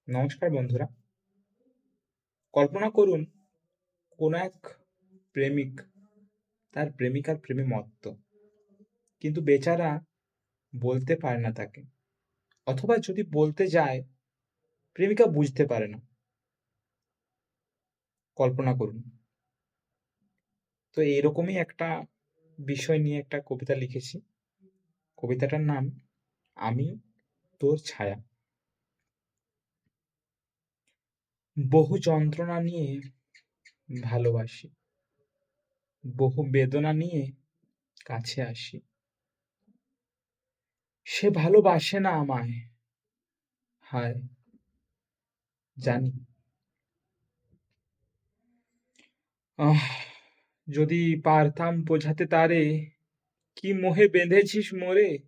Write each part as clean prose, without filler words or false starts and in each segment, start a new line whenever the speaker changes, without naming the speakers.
নমস্কার বন্ধুরা। কল্পনা করুন কোনো এক প্রেমিক তার প্রেমিকার প্রেমে মত্ত। কিন্তু বেচারা বলতে পারে না তাকে। অথবা যদি বলতে যায়, প্রেমিকা বুঝতে পারে না। কল্পনা করুন। তো এরকমই একটা বিষয় নিয়ে একটা কবিতা লিখেছি। কবিতাটার নাম 'আমি তোর ছায়া'। বহু যন্ত্রণা নিয়ে ভালোবাসি। বহু বেদনা নিয়ে কাছে আসি। সে ভালোবাসে না আমায়। হায়! জানি। আহ! যদি পারতাম বোঝাতে তারে, কি মোহে বেঁধেছিস মোরে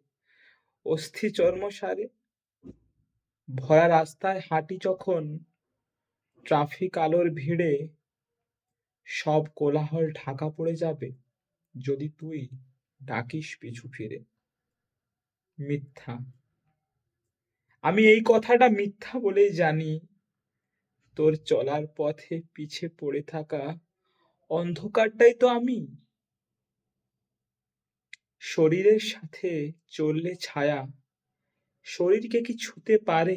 অস্থি চর্মসারে। ভরা রাস্তায় হাঁটি যখন ট্রাফিক আলোর ভিড়ে, সব কোলাহল ঢাকা পড়ে যাবে যদি তুই ডাকিস পিছু ফিরে। মিথ্যা। আমি এই কথাটা মিথ্যা বলেই জানি। তোর চলার পথে পিছে পড়ে থাকা অন্ধকারটাই তো আমি। শরীরের সাথে চললে ছায়া শরীরকে কি ছুতে পারে?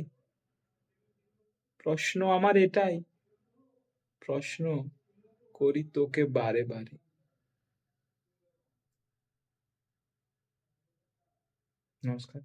প্রশ্ন আমার এটাই, প্রশ্ন করি তোকে বারে বারে। নমস্কার।